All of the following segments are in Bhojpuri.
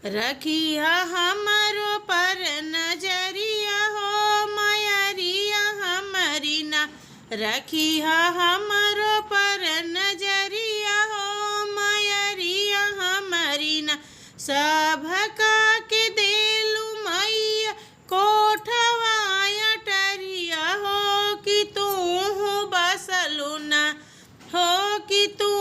रखिया हमरो पर नजरिया हो मयरिया हमारी ना। रखिया हमरो पर नजरिया हो मयरिया हमारी ना। सबका के देलू मैया कोठवा अटरिया हो कि तू बसलू ना। हो कि तू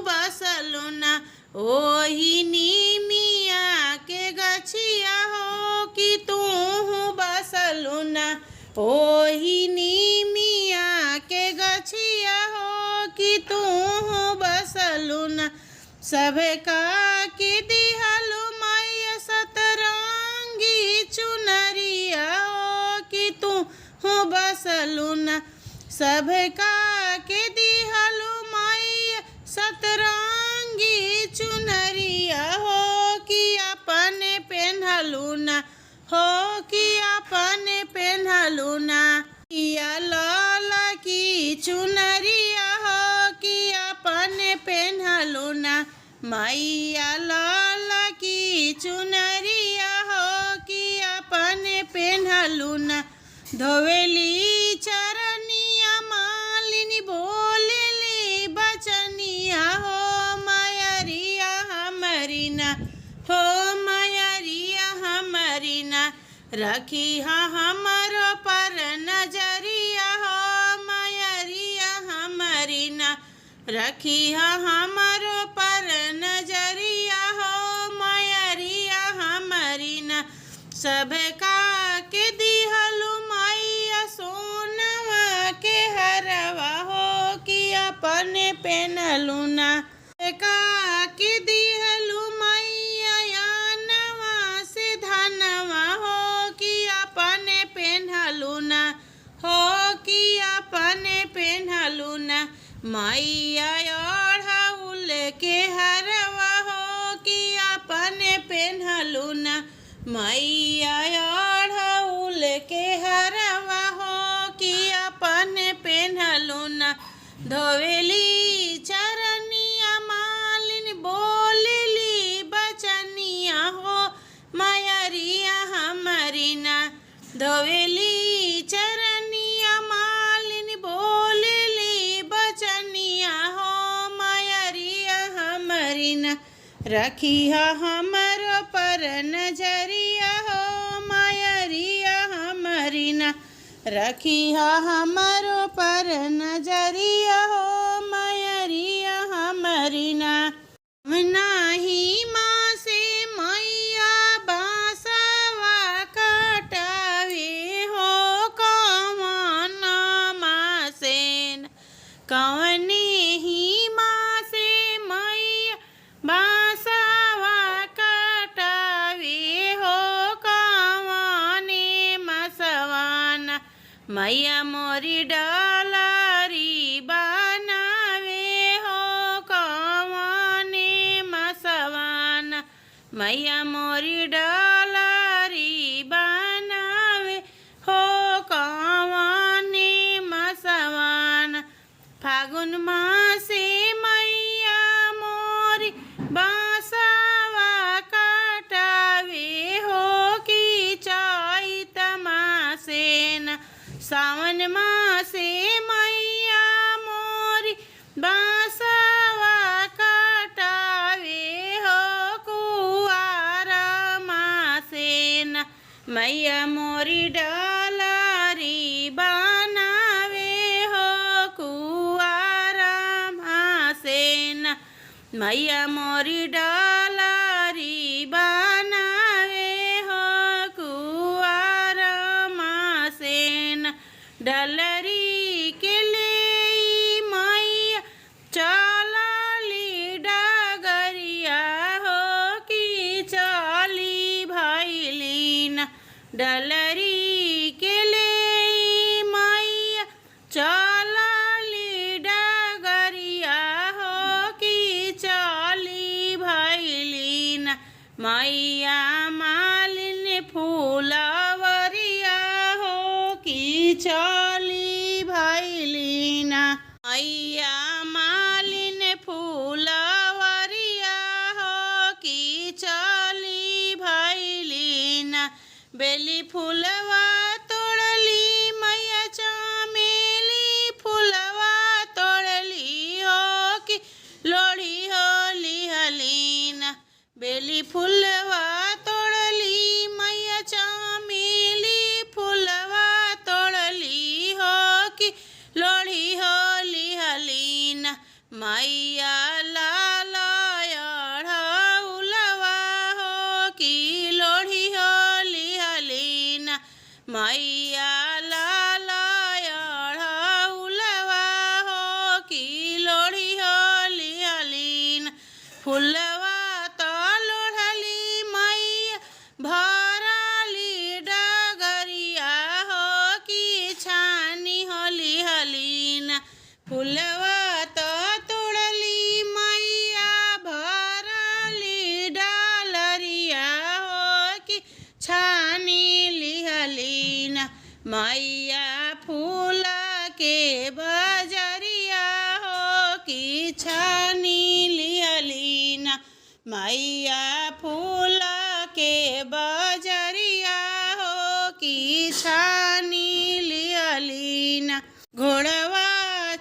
बसलू ना। ओही नीमिया के गछिया हो कि तू बसलू ना। ओही नीमिया के गछिया हो कि तू बसलू ना। सबका के दिहलू मैया सतरंगी चुनरिया हो कि तू बसलू ना। सबका के दिहलू मैया सतरंगी चुनरिया हो कि अपने पेन्हलू ना। हो कि अपने पेन्हलू ना। या लाल की चुनरिया हो कि अपने पेन्हलू ना। मैया लाल की चुनरिया हो कि अपने पेन्हलू ना। धोवेली चरनिया मालिनी बोलेली बचनिया हो मयरिया हमारी ना। हो मयरिया हमारी ना। रखिया हमरो पर नजरिया हो मयरिया हमारी ना। रखिया हमरो पर नजरिया हो मयरिया हमारी ना। सबका के दिहलू मैया सोनवा के हरवा हो कि अपने पेन्हलू ना। सबका के दिहलू मैया यानवा से धनवा हो कि अपने पेन्हलू ना। हो कि अपने पेन्हलू ना। मैया ओढ़ौल के हरवा हो कि अपने पेन्हलू ना। मैया ओढ़ौल के हरवा हो कि अपने पेन्हलू ना। धोवेली चरनिया मालिन बोलेली बचनिया हो मयरिया हमारी ना। धोवेली चरनिया मालिन बोलेली बचनिया हो मयरिया हमारी ना। रखिया हमरो पर नजरिया हो मयरिया हमारी ना। रखिया हमरो पर नजरिया हो मयरिया हमारी ना। नाही माँ से मैया बांसवा कटावे हो कौन माँ से कौने ही माँ से मैया बांसवा कटावे हो कौने मसवाना। मैया मोरी डलरी बनावे हो कौने मसवाना। मैया मोरी डलरी बनावे हो कौने मसवाना। फागुन मासे मैया मोरी बांसवा कटावे हो कि चैत मासे ना। सावन मासे मैया मोरी बांसवा कटावे हो कुआर मासे ना। मैया मोरी डलरी बनावे हो कुआर मासे ना। मैया मोरी डलरी बनावे हो कुआर मासे ना। डलरी के ले मैया चलली डगरिया हो कि चली भैली ना। डलरी के ले मैया चलली डगरिया हो कि चली भैली ना। मैया मालिन फूलवरिया हो कि चली भैली ना। मैया मालिन फूलवरिया हो कि चली बेली फूलवा तोड़ली मैया चमेली फूलवा तोड़ली हो कि लोढ़ी होली हलीना। बेली फूलवा तोड़ली मैया चमेली फूलवा तोड़ली हो कि लोढ़ी होली हलीना। मैया लाल अढ़उलवा हो कि लोढ़ी होली हलीना। मैया लाल अढ़उलवा हो कि लोढ़ी होली हलीना। फूलवा तो लोढ़ली मैया भरली डगरिया हो कि छानी होली हलीना। फूलवा तो तोड़ली मैया भरली डालरिया हो कि छानी लिहलीना। मैया फूल के बजरिया हो कि छानी लिहलीना। मैया फूल के बजरिया हो कि छानी लिहलीना। घोड़वा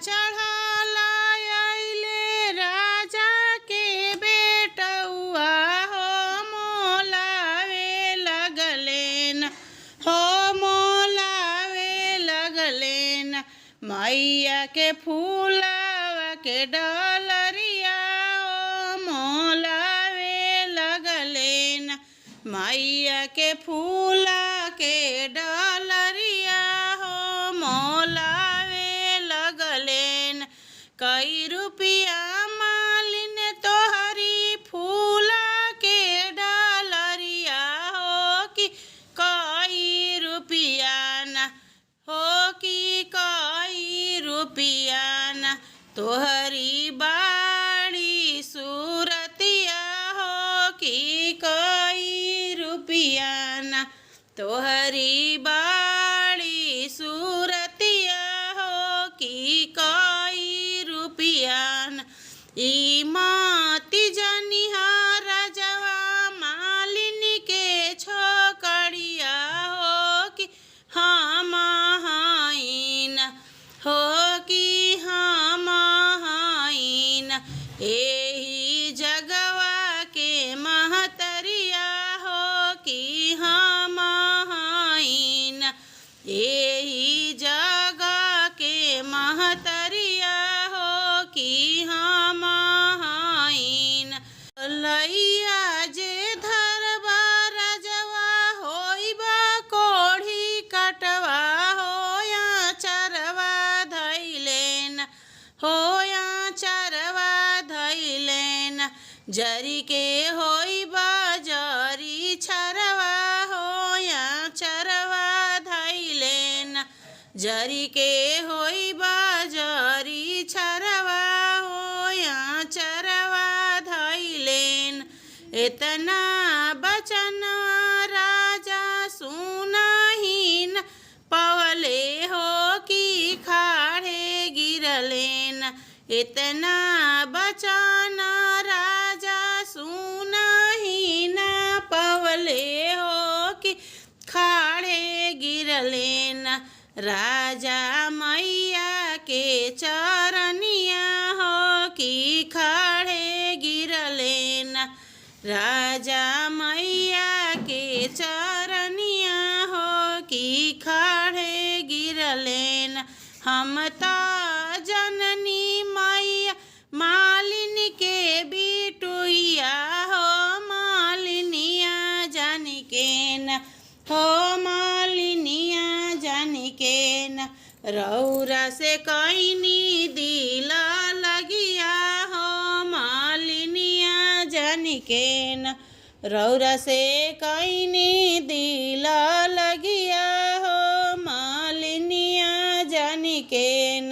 चढ़ल अइले राजा के बेटउआ हो मोलावे लगलेन हो मोलावे लगलेन। मैया के फूलवा के डलरिया हो मोलावे लगलेन। मैया के फूल के डलरिया हो मोलावे लगलेन। कई रुपया मालिन तोहरी फूल के डलरिया हो कि कई रुपया न हो कि कई रुपया न। तोहरी बाड़ी सूरतिया हो कि कई रुपया न। तोहरी बाड़ी सूरतिया हो कि कई रुपया न। ई माती जनिहा राजवा मालिनी के छोकड़िया हो कि हम हाइन हो कि हम हाइन। एही जगवा के महतरिया हो कि हम हाइन। एही जगह के महतरिया हो कि हम हाइन। लैया जे धरबा राजवा होइबा कोढ़ी कटवा हो या चरवा धैलेन हो या चरवा धैलेन। जरी के होइबा जरी छरवा हो या चरवा धैलेन। जरी के होइबा जरी छरवा हो या चरवा धैलेन। इतना बचन राजा सुनहीन पवले हो कि खाड़े गिरलेन। इतना बचन राजा सुनहीन पवले हो कि खाड़े गिरलेन। राजा मैया के चरनिया हो कि खाड़े गिरलेन। राजा मैया के चरनिया हो कि खाड़े गिरलेन। हम तो जननी मैया मालिनी के बिटुइया हो मालिनिया जानिकेन हो मालिनिया जानिकेन। रौरा से कैनी दिल लगिया हो मालिनिया जानिकेन। रौरा से कैनी दिल लगिया हो मालिनिया जानिकेन।